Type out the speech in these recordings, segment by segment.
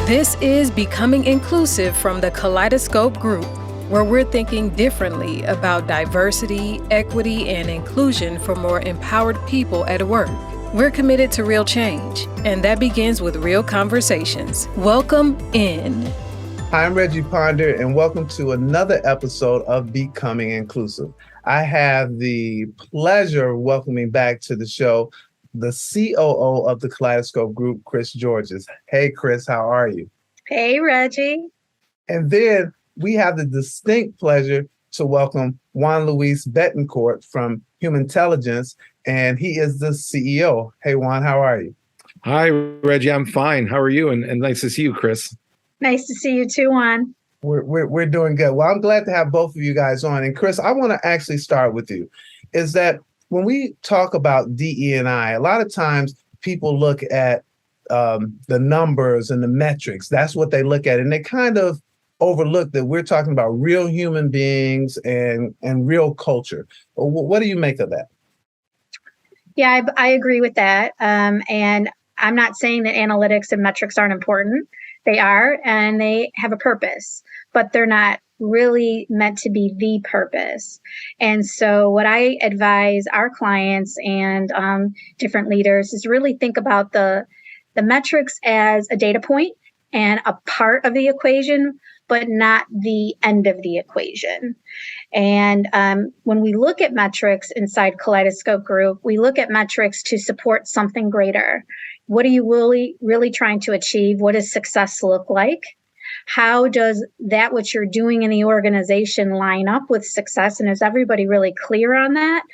This is Becoming Inclusive from the Kaleidoscope Group, where we're thinking differently about diversity, equity, and inclusion for more empowered people at work. We're committed to real change, and that begins with real conversations. Welcome in. Hi, I'm Reggie Ponder, and welcome to another episode of Becoming Inclusive. I have the pleasure of welcoming back to the show the COO of the Kaleidoscope Group, Chris Georgas. Hey, Chris, how are you? Hey, Reggie. And then we have the distinct pleasure to welcome Juan Betancourt from Humantelligence, and he is the CEO. Hey, Juan, how are you? Hi, Reggie. I'm fine. How are you? And nice to see you, Chris. Nice to see you too, Juan. We're doing good. Well, I'm glad to have both of you guys on. And Chris, I want to actually start with you. Is that when we talk about DE&I, a lot of times people look at the numbers and the metrics. That's what they look at. And they kind of overlook that we're talking about real human beings and real culture. What do you make of that? Yeah, I agree with that. And I'm not saying that analytics and metrics aren't important. They are, and they have a purpose, but they're not really meant to be the purpose. And so what I advise our clients and different leaders is really think about the metrics as a data point and a part of the equation, but not the end of the equation. And when we look at metrics inside Kaleidoscope Group, we look at metrics to support something greater. What are you really trying to achieve? What does success look like? How does that what you're doing in the organization line up with success? And is everybody really clear on that?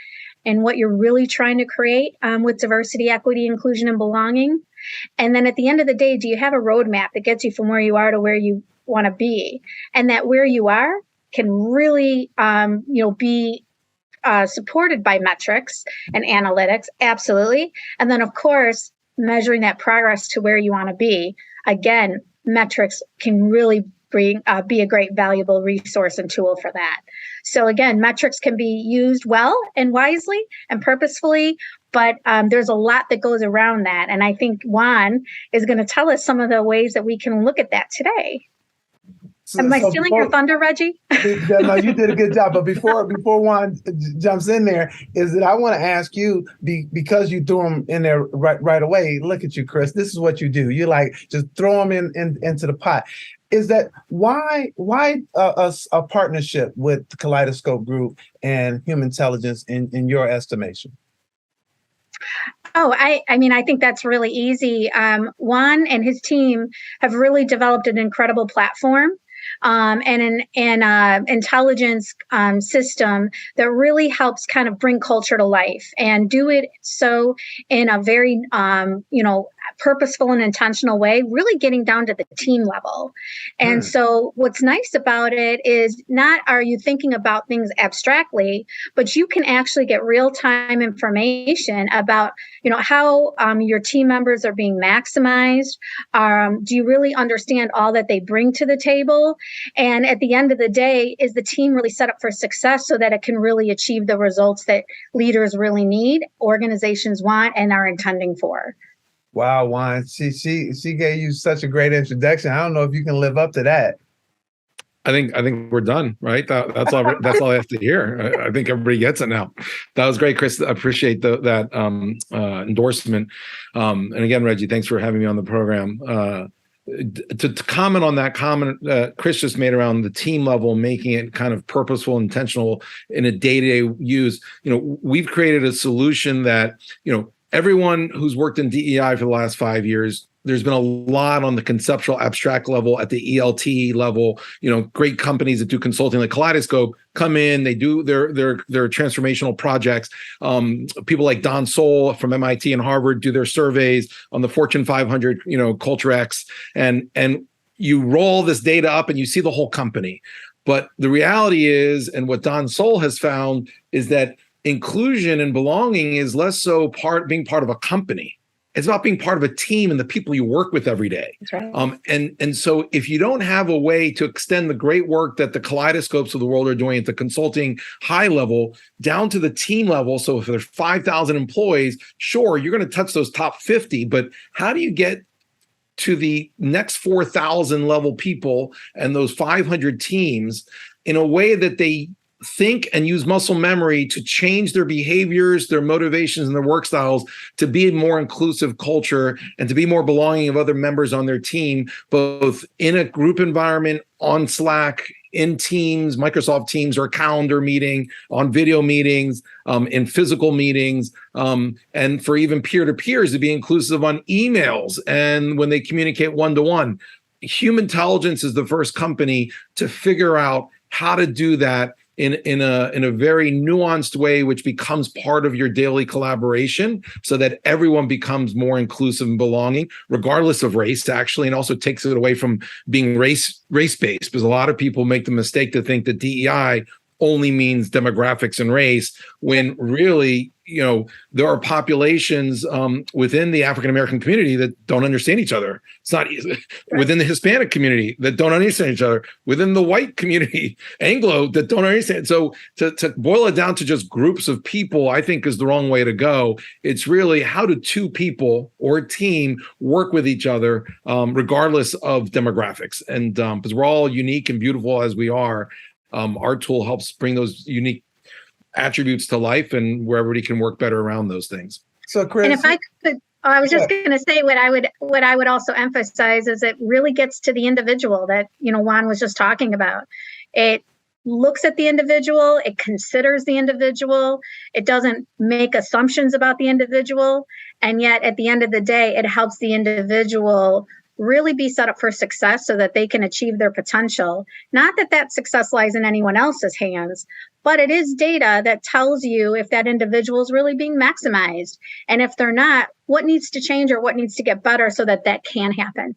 And what you're really trying to create with diversity, equity, inclusion, and belonging? And then at the end of the day, do you have a roadmap that gets you from where you are to where you want to be? And that where you are can really be supported by metrics and analytics, absolutely. And then, of course, measuring that progress to where you want to be. Again, metrics can really be a great valuable resource and tool for that. So again, metrics can be used well and wisely and purposefully, but there's a lot that goes around that. And I think Juan is going to tell us some of the ways that we can look at that today. Am I stealing your thunder, Reggie? No, you did a good job. But before Juan jumps in there, is that I want to ask you, because you threw them in there right away. Look at you, Chris. This is what you do. You like just throw them into the pot. Is that why a partnership with the Kaleidoscope Group and Humantelligence in your estimation? Oh, I mean, I think that's really easy. Juan and his team have really developed an incredible platform and an intelligence system that really helps kind of bring culture to life and do it so in a very, purposeful and intentional way, really getting down to the team level. And so what's nice about it is not are you thinking about things abstractly, but you can actually get real-time information about, how your team members are being maximized. Do you really understand all that they bring to the table? And at the end of the day, is the team really set up for success so that it can really achieve the results that leaders really need, organizations want, and are intending for? Wow, Juan, she gave you such a great introduction. I don't know if you can live up to that. I think we're done, right? That's all. That's all I have to hear. I think everybody gets it now. That was great, Chris. I appreciate that endorsement. And again, Reggie, thanks for having me on the program. To comment on that comment Chris just made around the team level, making it kind of purposeful, intentional in a day-to-day use. We've created a solution that everyone who's worked in DEI for the last 5 years, there's been a lot on the conceptual abstract level at the ELT level. Great companies that do consulting like Kaleidoscope come in, they do their transformational projects. People like Don Sol from MIT and Harvard do their surveys on the Fortune 500, Culture X, and you roll this data up and you see the whole company. But the reality is, and what Don Sol has found is that inclusion and belonging is less so being part of a company. It's about being part of a team and the people you work with every day. That's right. And so if you don't have a way to extend the great work that the Kaleidoscopes of the world are doing at the consulting high level down to the team level, so if there's 5,000 employees, sure, you're going to touch those top 50, but how do you get to the next 4,000 level people and those 500 teams in a way that they think and use muscle memory to change their behaviors, their motivations, and their work styles to be a more inclusive culture and to be more belonging of other members on their team, both in a group environment, on Slack, in Teams, Microsoft Teams, or calendar meeting, on video meetings, in physical meetings, and for even peer-to-peers to be inclusive on emails and when they communicate one-to-one. Humantelligence is the first company to figure out how to do that in a very nuanced way, which becomes part of your daily collaboration so that everyone becomes more inclusive and belonging, regardless of race, actually, and also takes it away from being race-based, because a lot of people make the mistake to think that DEI only means demographics and race, when really, there are populations within the African-American community that don't understand each other. It's not within the Hispanic community that don't understand each other, within the white community, Anglo, that don't understand. So to boil it down to just groups of people, I think is the wrong way to go. It's really, how do two people or a team work with each other, regardless of demographics? And because we're all unique and beautiful as we are, our tool helps bring those unique attributes to life, and where everybody can work better around those things. So, Chris, and if I could, I was just going to say what I would also emphasize is it really gets to the individual that Juan was just talking about. It looks at the individual, it considers the individual, it doesn't make assumptions about the individual, and yet at the end of the day, it helps the individual really be set up for success so that they can achieve their potential. Not that that success lies in anyone else's hands, but it is data that tells you if that individual is really being maximized. And if they're not, what needs to change or what needs to get better so that that can happen.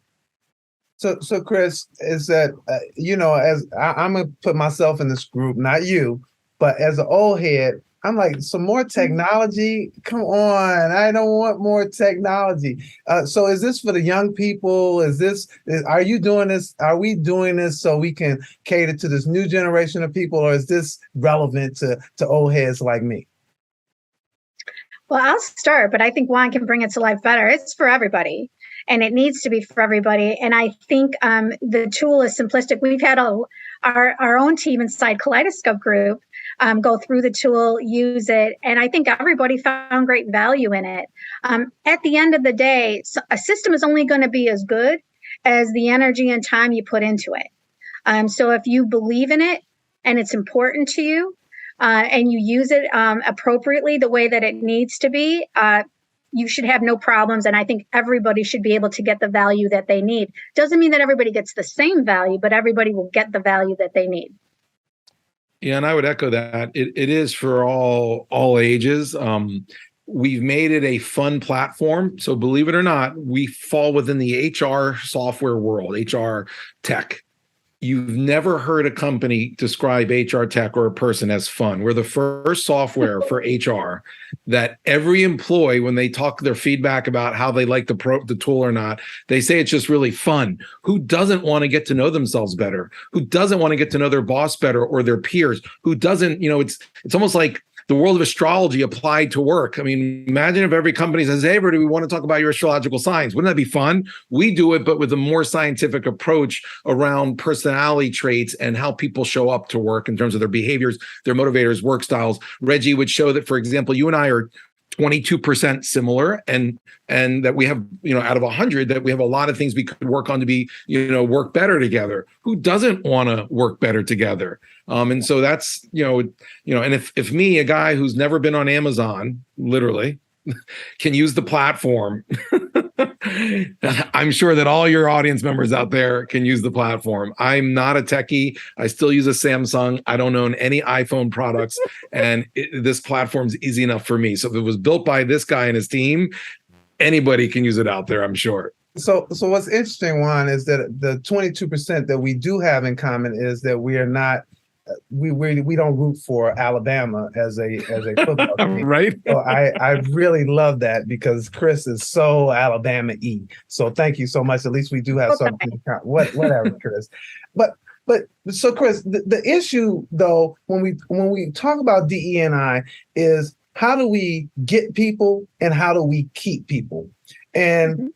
So Chris, is that, as I'm going to put myself in this group, not you, but as an old head, I'm like, some more technology? Come on, I don't want more technology. So is this for the young people? Are you doing this? Are we doing this so we can cater to this new generation of people, or is this relevant to old heads like me? Well, I'll start, but I think Juan can bring it to life better. It's for everybody, and it needs to be for everybody. And I think the tool is simplistic. We've had our own team inside Kaleidoscope Group go through the tool, use it, and I think everybody found great value in it. At the end of the day, a system is only going to be as good as the energy and time you put into it. So if you believe in it and it's important to you, and you use it appropriately the way that it needs to be, you should have no problems. And I think everybody should be able to get the value that they need. Doesn't mean that everybody gets the same value, but everybody will get the value that they need. Yeah, and I would echo that. It is for all ages. We've made it a fun platform. So believe it or not, we fall within the HR software world, HR tech. You've never heard a company describe HR tech or a person as fun. We're the first software for HR that every employee, when they talk their feedback about how they like the tool or not, they say it's just really fun. Who doesn't want to get to know themselves better? Who doesn't want to get to know their boss better or their peers? Who doesn't, it's almost like the world of astrology applied to work. I mean, imagine if every company says, hey, everybody, we want to talk about your astrological signs. Wouldn't that be fun? We do it, but with a more scientific approach around personality traits and how people show up to work in terms of their behaviors, their motivators, work styles. Reggie would show that, for example, you and I are 22% similar, and that we have, out of 100, that we have a lot of things we could work on to be, work better together. Who doesn't want to work better together? And so that's, and if me, a guy who's never been on Amazon, literally, can use the platform, I'm sure that all your audience members out there can use the platform. I'm not a techie. I still use a Samsung. I don't own any iPhone products, and this platform's easy enough for me. So if it was built by this guy and his team, anybody can use it out there, I'm sure. So what's interesting, Juan, is that the 22% that we do have in common is that we are not, we don't root for Alabama as a football team. Right. So I really love that, because Chris is so Alabama-y. So thank you so much. At least we do have something in common. Whatever, Chris. But so Chris, the issue though, when we talk about DE&I, is how do we get people and how do we keep people? And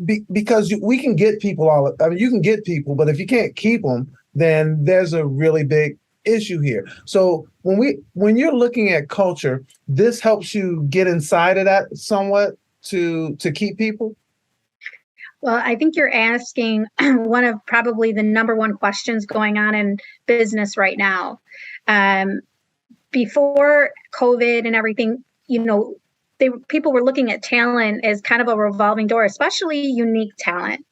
because we can get people you can get people, but if you can't keep them, then there's a really big issue here. So when you're looking at culture, this helps you get inside of that somewhat to keep people. Well, I think you're asking one of probably the number one questions going on in business right now. Before COVID and everything, people were looking at talent as kind of a revolving door, especially unique talent.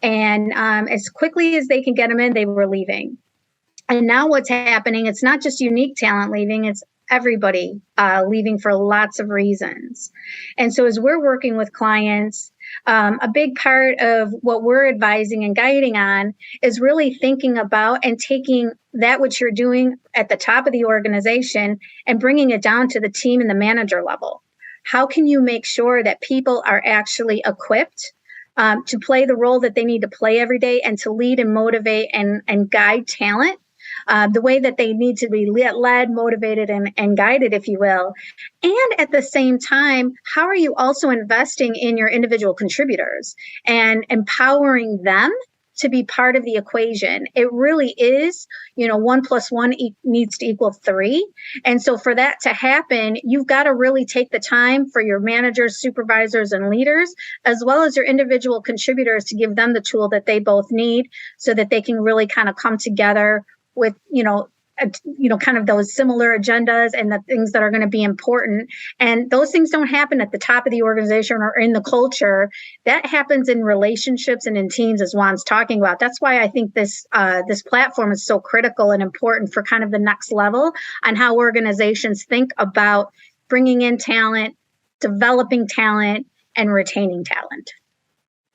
And as quickly as they can get them in, they were leaving. And now what's happening, it's not just unique talent leaving, it's everybody leaving for lots of reasons. And so as we're working with clients, a big part of what we're advising and guiding on is really thinking about and taking that which you're doing at the top of the organization and bringing it down to the team and the manager level. How can you make sure that people are actually equipped to play the role that they need to play every day and to lead and motivate and guide talent the way that they need to be led, motivated, and guided, if you will. And at the same time, how are you also investing in your individual contributors and empowering them to be part of the equation? It really is, 1 + 1 needs to equal 3. And so for that to happen, you've got to really take the time for your managers, supervisors, and leaders, as well as your individual contributors, to give them the tool that they both need so that they can really kind of come together with, kind of those similar agendas and the things that are going to be important. And those things don't happen at the top of the organization or in the culture. That happens in relationships and in teams, as Juan's talking about. That's why I think this platform is so critical and important for kind of the next level on how organizations think about bringing in talent, developing talent, and retaining talent.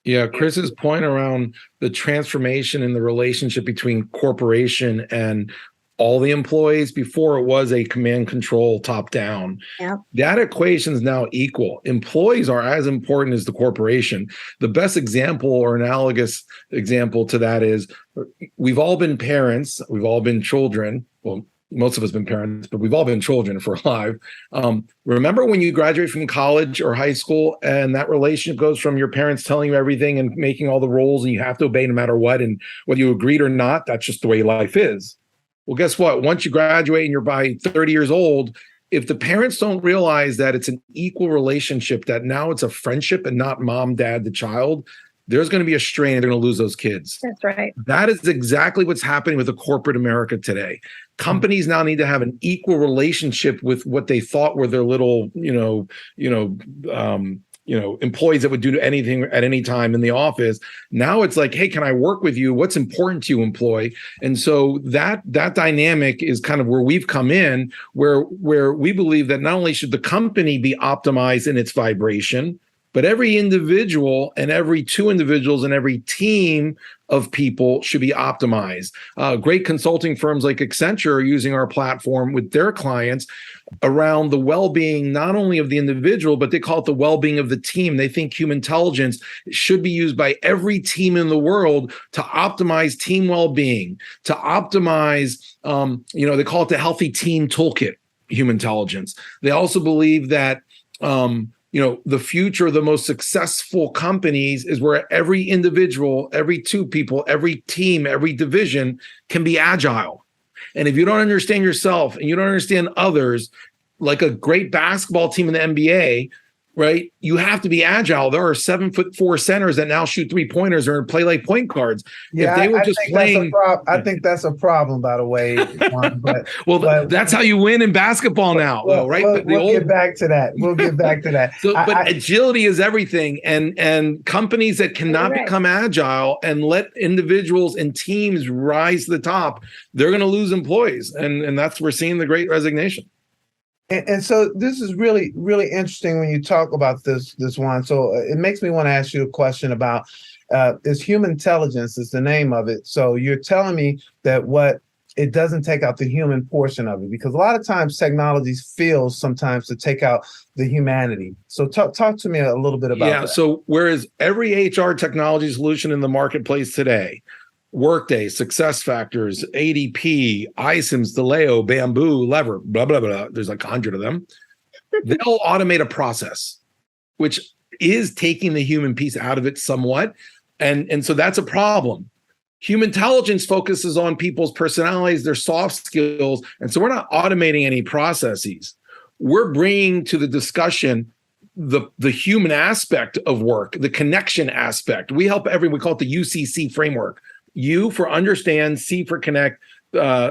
Yeah, Chris's point around the transformation in the relationship between corporation and all the employees. Before, it was a command control top down. Yep. That equation is now equal. Employees are as important as the corporation. The best example or analogous example to that is we've all been parents. We've all been children. Well, most of us have been parents, but we've all been children if we're alive. Remember when you graduate from college or high school and that relationship goes from your parents telling you everything and making all the rules and you have to obey no matter what, and whether you agreed or not, that's just the way life is. Well, guess what? Once you graduate and you're by 30 years old, if the parents don't realize that it's an equal relationship, that now it's a friendship and not mom, dad, the child, there's going to be a strain. They're going to lose those kids. That's right. That is exactly what's happening with the corporate America today. Companies now need to have an equal relationship with what they thought were their little, employees that would do anything at any time in the office. Now it's like, hey, can I work with you? What's important to you, employee? And so that dynamic is kind of where we've come in, where we believe that not only should the company be optimized in its vibration, but every individual and every two individuals and every team of people should be optimized. Great consulting firms like Accenture are using our platform with their clients around the well-being, not only of the individual, but they call it the well-being of the team. They think Humantelligence should be used by every team in the world to optimize team well-being, to optimize, they call it the healthy team toolkit, Humantelligence. They also believe that, the future of the most successful companies is where every individual, every two people, every team, every division can be agile. And if you don't understand yourself and you don't understand others, like a great basketball team in the NBA, right? You have to be agile. There are 7'4" centers that now shoot 3-pointers or play like point guards. Yeah, if they were just playing, I think that's a problem, by the way. But that's how you win in basketball now, right? We'll get back to that. But agility is everything, and companies that cannot become agile and let individuals and teams rise to the top, they're going to lose employees, and that's we're seeing the Great Resignation. And so this is really, really interesting when you talk about this one. So it makes me want to ask you a question about is Humantelligence is the name of it. So you're telling me that it doesn't take out the human portion of it, because a lot of times technologies fails sometimes to take out the humanity. So talk to me a little bit about that. So whereas every HR technology solution in the marketplace today, Workday, SuccessFactors, ADP, iCIMS, Taleo, Bamboo, Lever, blah, blah, blah. There's like 100 of them. They'll automate a process, which is taking the human piece out of it somewhat. And so that's a problem. Humantelligence focuses on people's personalities, their soft skills. And so we're not automating any processes. We're bringing to the discussion the human aspect of work, the connection aspect. We help we call it the UCC framework. U for understand, C for connect,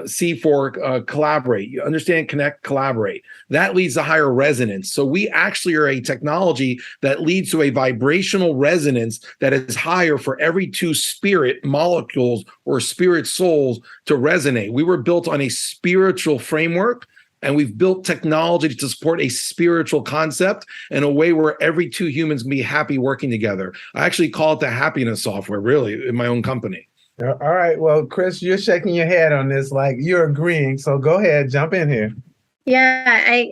C for collaborate. You understand, connect, collaborate. That leads to higher resonance. So we actually are a technology that leads to a vibrational resonance that is higher for every two spirit molecules or spirit souls to resonate. We were built on a spiritual framework, and we've built technology to support a spiritual concept in a way where every two humans can be happy working together. I actually call it the happiness software, really, in my own company. All right. Well, Chris, you're shaking your head on this like you're agreeing. So go ahead, jump in here. Yeah,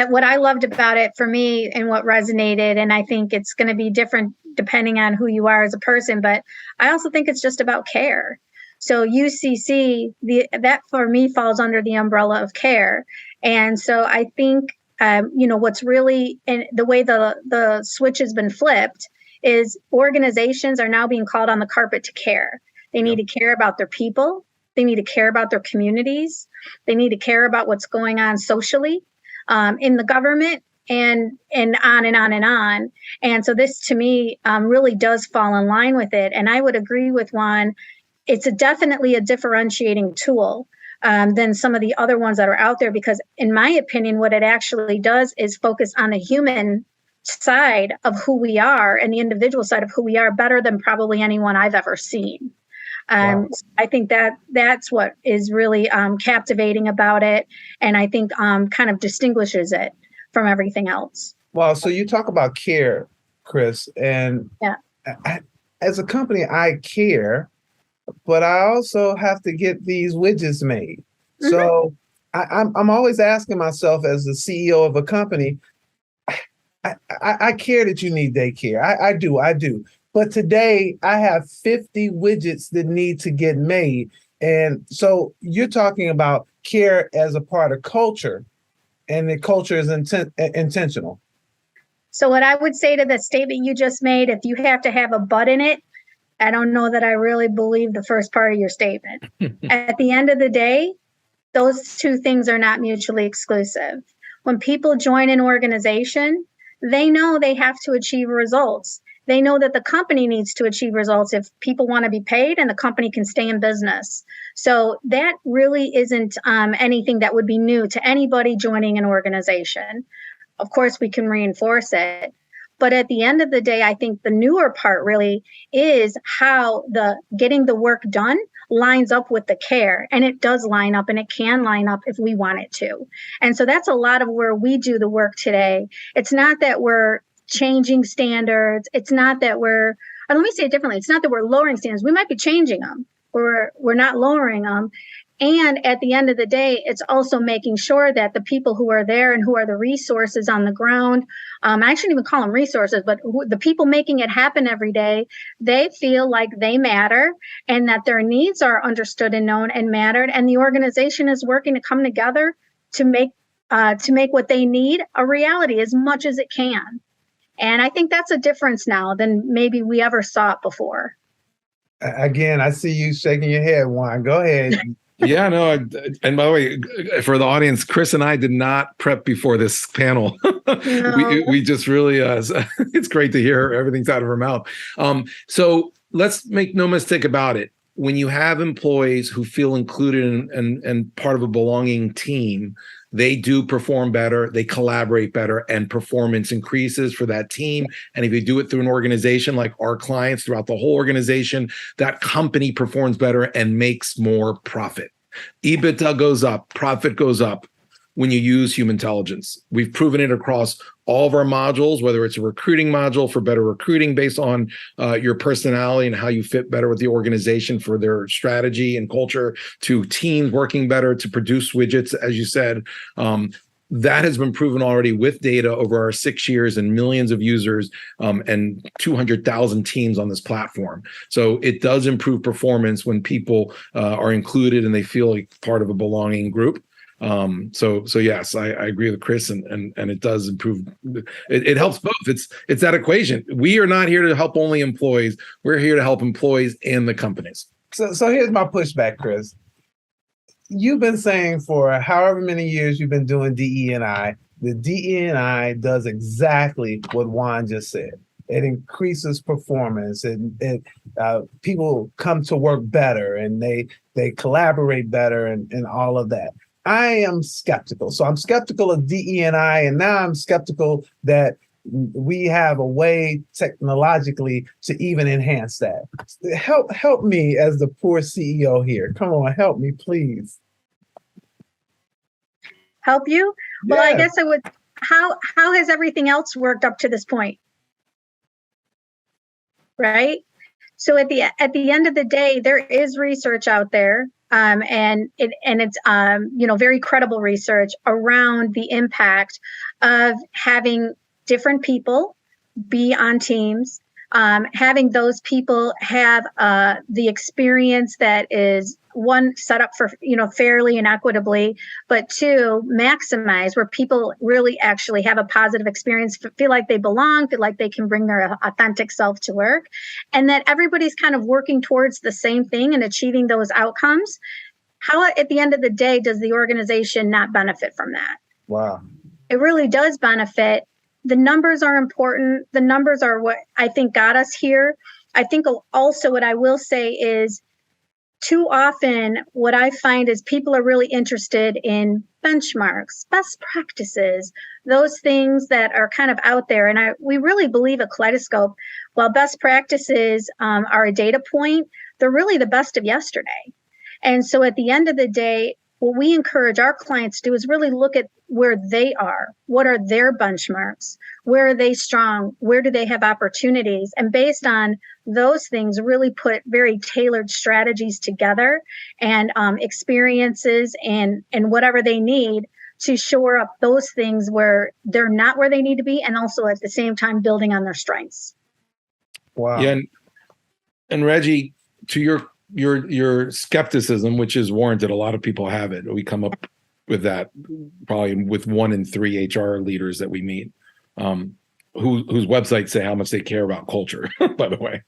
what I loved about it for me and what resonated, and I think it's going to be different depending on who you are as a person, but I also think it's just about care. So UCC, that for me falls under the umbrella of care. And so I think, what's really, and the way the switch has been flipped is organizations are now being called on the carpet to care. They need to care about their people. They need to care about their communities. They need to care about what's going on socially, in the government, and on and on and on. And so this, to me, really does fall in line with it. And I would agree with Juan. It's definitely a differentiating tool than some of the other ones that are out there, because in my opinion, what it actually does is focus on the human side of who we are and the individual side of who we are better than probably anyone I've ever seen. Wow. I think that's what is really captivating about it, and I think kind of distinguishes it from everything else. Well, so you talk about care, Chris, and as a company, I care, but I also have to get these widgets made. Mm-hmm. So I'm always asking myself, as the CEO of a company, I care that you need daycare. I do. But today I have 50 widgets that need to get made. And so you're talking about care as a part of culture, and the culture is intentional. So what I would say to the statement you just made, if you have to have a but in it, I don't know that I really believe the first part of your statement. At the end of the day, those two things are not mutually exclusive. When people join an organization, they know they have to achieve results. They know that the company needs to achieve results if people want to be paid and the company can stay in business. So that really isn't anything that would be new to anybody joining an organization. Of course, we can reinforce it. But at the end of the day, I think the newer part really is how the getting the work done lines up with the care. And it does line up, and it can line up if we want it to. And so that's a lot of where we do the work today. It's not that we're changing standards. It's not that let me say it differently. It's not that we're lowering standards. We might be changing them. We're not lowering them. And at the end of the day, it's also making sure that the people who are there and who are the resources on the ground, I shouldn't even call them resources, but the people making it happen every day, they feel like they matter and that their needs are understood and known and mattered. And the organization is working to come together to make what they need a reality as much as it can. And I think that's a difference now than maybe we ever saw it before. Again, I see you shaking your head, Juan. Go ahead. Yeah, no. And by the way, for the audience, Chris and I did not prep before this panel. No. we just really, it's great to hear everything's out of her mouth. So let's make no mistake about it. When you have employees who feel included and part of a belonging team, they do perform better, they collaborate better, and performance increases for that team. And if you do it through an organization like our clients throughout the whole organization, that company performs better and makes more profit. EBITDA goes up, profit goes up when you use Humantelligence. We've proven it across all of our modules, whether it's a recruiting module for better recruiting based on your personality and how you fit better with the organization for their strategy and culture, to teams working better to produce widgets, as you said. That has been proven already with data over our 6 years and millions of users and 200,000 teams on this platform. So it does improve performance when people are included and they feel like part of a belonging group. So yes, I agree with Chris, and it does improve. It helps both. It's that equation. We are not here to help only employees. We're here to help employees and the companies. So here's my pushback, Chris. You've been saying for however many years you've been doing DE&I, the DE&I does exactly what Juan just said. It increases performance, and people come to work better, and they collaborate better, and all of that. I am skeptical. So I'm skeptical of DE&I, and now I'm skeptical that we have a way technologically to even enhance that. Help me as the poor CEO here. Come on, help me, please. Help you? Well, I guess I would. How has everything else worked up to this point? Right. So at the end of the day, there is research out there, and it's very credible research around the impact of having different people be on teams, having those people have the experience that is, one, set up for fairly and equitably, but two, maximize, where people really actually have a positive experience, feel like they belong, feel like they can bring their authentic self to work, and that everybody's kind of working towards the same thing and achieving those outcomes. How, at the end of the day, does the organization not benefit from that? Wow. It really does benefit. The numbers are important. The numbers are what I think got us here. I think also what I will say is, too often what I find is people are really interested in benchmarks, best practices, those things that are kind of out there. And we really believe at Kaleidoscope, while best practices are a data point, they're really the best of yesterday. And so at the end of the day, what we encourage our clients to do is really look at where they are. What are their benchmarks? Where are they strong? Where do they have opportunities? And based on those things, really put very tailored strategies together and experiences and whatever they need to shore up those things where they're not where they need to be, and also at the same time building on their strengths. Wow. Yeah, and Reggie, to your skepticism, which is warranted, a lot of people have it. We come up with that probably with 1 in 3 HR leaders that we meet, whose websites say how much they care about culture, by the way.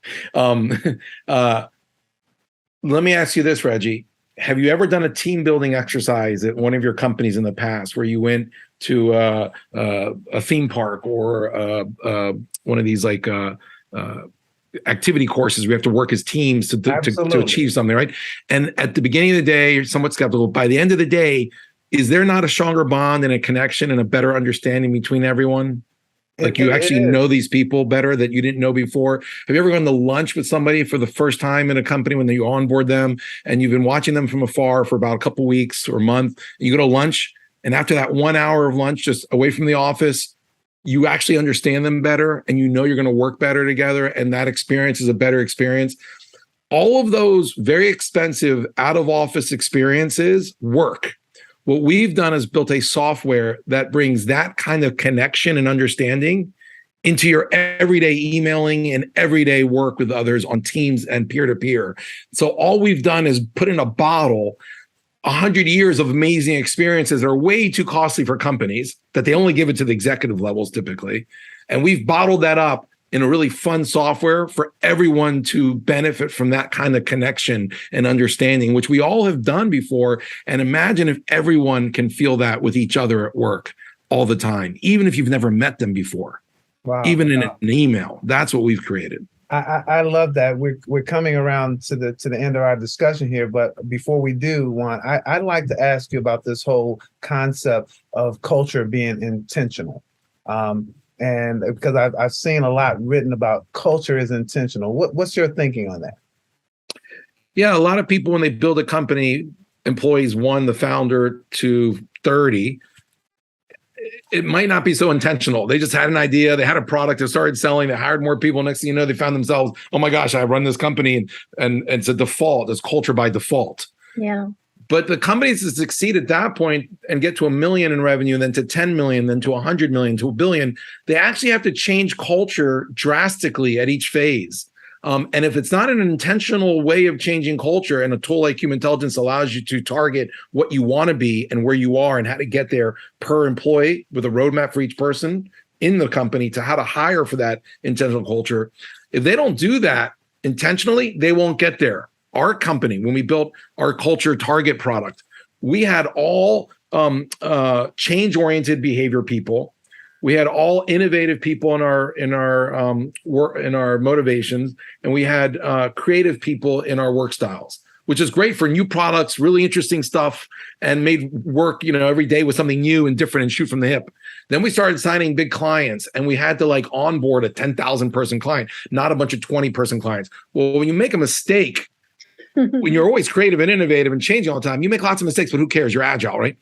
Let me ask you this, Reggie. Have you ever done a team building exercise at one of your companies in the past where you went to a theme park or one of these like activity courses we have to work as teams to achieve something, right? And at the beginning of the day, you're somewhat skeptical. By the end of the day, is there not a stronger bond and a connection and a better understanding between everyone? Like you actually know these people better that you didn't know before. Have you ever gone to lunch with somebody for the first time in a company when you onboard them and you've been watching them from afar for about a couple of weeks or a month? You go to lunch, and after that 1 hour of lunch, just away from the office, you actually understand them better and you know you're going to work better together, and that experience is a better experience. All of those very expensive out-of-office experiences work. What we've done is built a software that brings that kind of connection and understanding into your everyday emailing and everyday work with others on Teams and peer-to-peer. So all we've done is put in a bottle 100 years of amazing experiences that are way too costly for companies, that they only give it to the executive levels typically. And we've bottled that up in a really fun software for everyone to benefit from that kind of connection and understanding, which we all have done before. And imagine if everyone can feel that with each other at work all the time, even if you've never met them before, even in an email. That's what we've created. I love that. We're coming around to the end of our discussion here, but before we do, Juan, I'd like to ask you about this whole concept of culture being intentional. And because I've seen a lot written about culture is intentional. What's your thinking on that? Yeah, a lot of people, when they build a company, employees 1, the founder, to 30, it might not be so intentional. They just had an idea, they had a product, they started selling, they hired more people. Next thing you know, they found themselves, oh my gosh, I run this company, and it's a default, it's culture by default. Yeah. But the companies that succeed at that point and get to 1 million in revenue, then to 10 million, then to 100 million, to 1 billion, they actually have to change culture drastically at each phase. And if it's not an intentional way of changing culture, and a tool like Humantelligence allows you to target what you want to be and where you are and how to get there per employee with a roadmap for each person in the company to how to hire for that intentional culture. If they don't do that intentionally, they won't get there. Our company, when we built our culture target product, we had all change-oriented behavior people. We had all innovative people in our motivations, and we had creative people in our work styles, which is great for new products, really interesting stuff, and made work, every day with something new and different and shoot from the hip. Then we started signing big clients, and we had to onboard a 10,000 person client, not a bunch of 20 person clients. Well, when you make a mistake, when you're always creative and innovative and changing all the time, you make lots of mistakes, but who cares? You're agile, right?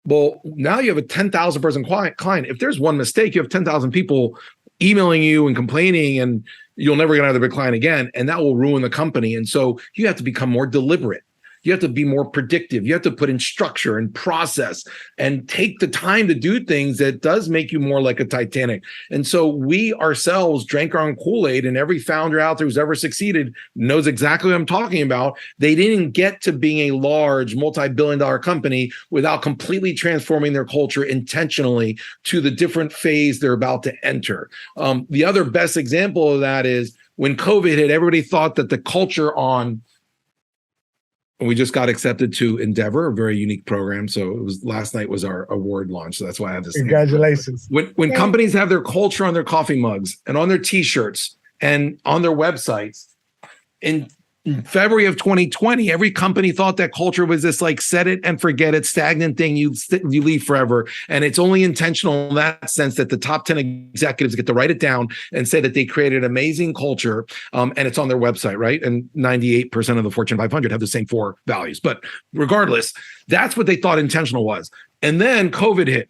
Well, now you have a 10,000 person client. If there's one mistake, you have 10,000 people emailing you and complaining, and you'll never get another big client again, and that will ruin the company. And so you have to become more deliberate. You have to be more predictive. You have to put in structure and process and take the time to do things that does make you more like a Titanic. And so we ourselves drank our own Kool-Aid, and every founder out there who's ever succeeded knows exactly what I'm talking about. They didn't get to being a large multi-billion-dollar company without completely transforming their culture intentionally to the different phase they're about to enter. The other best example of that is when COVID hit, everybody thought that the culture we just got accepted to Endeavor, a very unique program. So it was last night was our award launch. So that's why I have this. Congratulations. When companies have their culture on their coffee mugs and on their t-shirts and on their websites, in February of 2020, every company thought that culture was this set it and forget it, stagnant thing you leave forever. And it's only intentional in that sense that the top 10 executives get to write it down and say that they created amazing culture, and it's on their website, right? And 98% of the Fortune 500 have the same 4 values. But regardless, that's what they thought intentional was. And then COVID hit,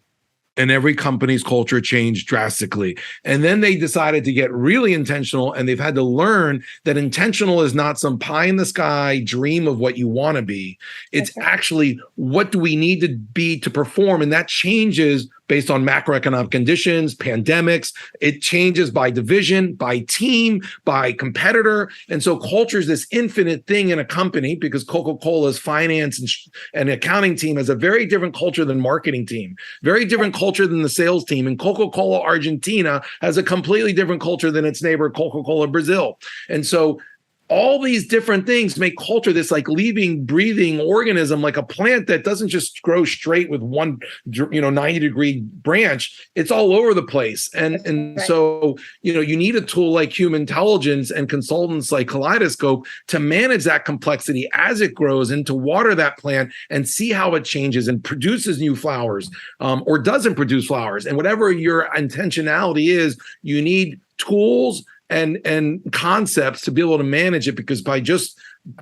and every company's culture changed drastically. And then they decided to get really intentional, and they've had to learn that intentional is not some pie in the sky dream of what you want to be. It's actually, what do we need to be to perform? And that changes based on macroeconomic conditions, pandemics. It changes by division, by team, by competitor. And so culture is this infinite thing in a company, because Coca-Cola's finance and accounting team has a very different culture than marketing team, very different culture than the sales team. And Coca-Cola Argentina has a completely different culture than its neighbor, Coca-Cola Brazil. And so all these different things make culture this living, breathing organism, like a plant that doesn't just grow straight with one 90-degree branch. It's all over the place. And so you need a tool like Humantelligence and consultants like Kaleidoscope to manage that complexity as it grows, and to water that plant and see how it changes and produces new flowers, or doesn't produce flowers. And whatever your intentionality is, you need tools and concepts to be able to manage it, because by just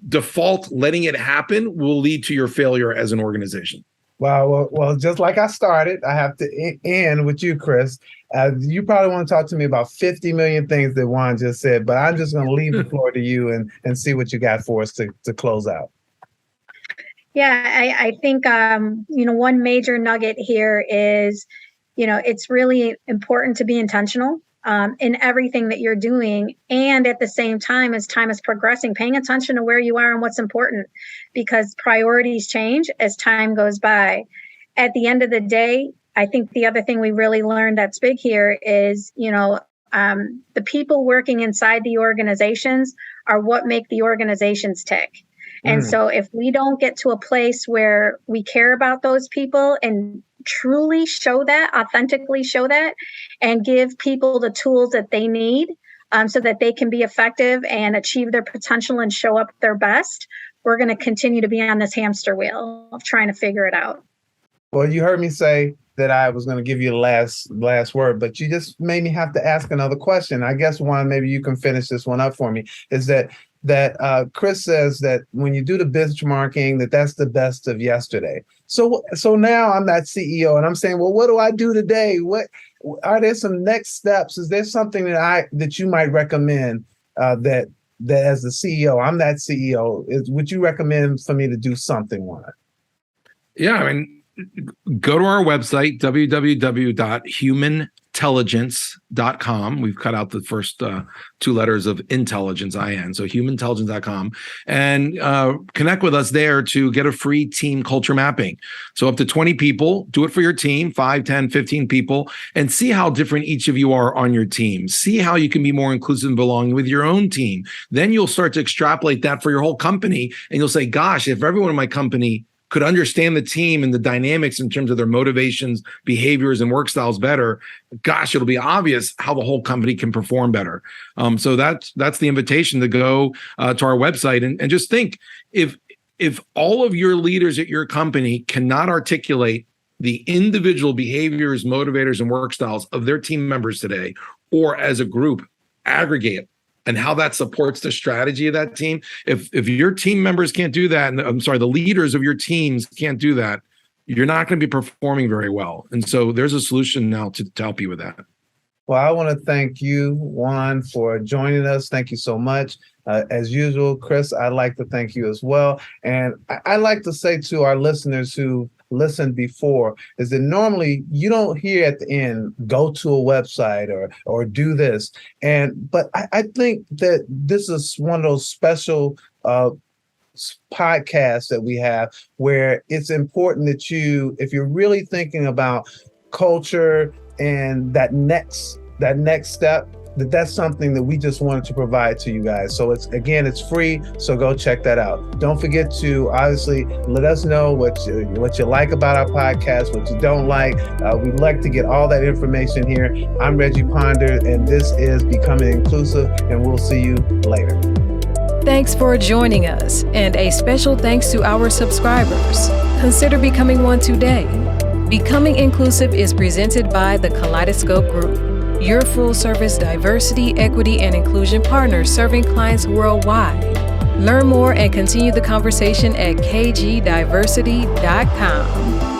default letting it happen will lead to your failure as an organization. Wow. Well, just like I started, I have to end with you, Chris. You probably want to talk to me about 50 million things that Juan just said, but I'm just going to leave the floor to you and see what you got for us to close out. Yeah, I think, one major nugget here is, it's really important to be intentional in everything that you're doing. And at the same time, as time is progressing, paying attention to where you are and what's important, because priorities change as time goes by. At the end of the day, I think the other thing we really learned that's big here is, the people working inside the organizations are what make the organizations tick. And so if we don't get to a place where we care about those people and truly show that, authentically show that, and give people the tools that they need so that they can be effective and achieve their potential and show up their best, we're going to continue to be on this hamster wheel of trying to figure it out. Well, you heard me say that I was going to give you the last word, but you just made me have to ask another question. I guess, Juan, maybe you can finish this one up for me, is that Chris says that when you do the benchmarking, that's the best of yesterday. So now I'm that CEO and I'm saying, well, what do I do today? What are there some next steps? Is there something that you might recommend that as the CEO, I'm that CEO, would you recommend for me to do something on it? Yeah, I mean, go to our website, www.humantelligence.com. Humantelligence.com. We've cut out the first two letters of intelligence, IN. So humantelligence.com, and connect with us there to get a free team culture mapping. So up to 20 people, do it for your team, 5, 10, 15 people, and see how different each of you are on your team. See how you can be more inclusive and belonging with your own team. Then you'll start to extrapolate that for your whole company. And you'll say, gosh, if everyone in my company could understand the team and the dynamics in terms of their motivations, behaviors, and work styles better, gosh, it'll be obvious how the whole company can perform better. So that's the invitation to go to our website and just think, if all of your leaders at your company cannot articulate the individual behaviors, motivators, and work styles of their team members today, or as a group, aggregate and how that supports the strategy of that team. If your team members can't do that, and the leaders of your teams can't do that, you're not going to be performing very well. And so there's a solution now to help you with that. Well, I want to thank you, Juan, for joining us. Thank you so much. As usual, Chris, I'd like to thank you as well. And I like to say to our listeners who listened before is that normally you don't hear at the end, go to a website or do this. But I think that this is one of those special podcasts that we have where it's important that if you're really thinking about culture and that next step, that's something that we just wanted to provide to you guys. So it's free. So go check that out. Don't forget to obviously let us know what you like about our podcast, what you don't like. We'd like to get all that information here. I'm Reggie Ponder, and this is Becoming Inclusive, and we'll see you later. Thanks for joining us, and a special thanks to our subscribers. Consider becoming one today. Becoming Inclusive is presented by the Kaleidoscope Group, your full-service diversity, equity, and inclusion partner serving clients worldwide. Learn more and continue the conversation at kgdiversity.com.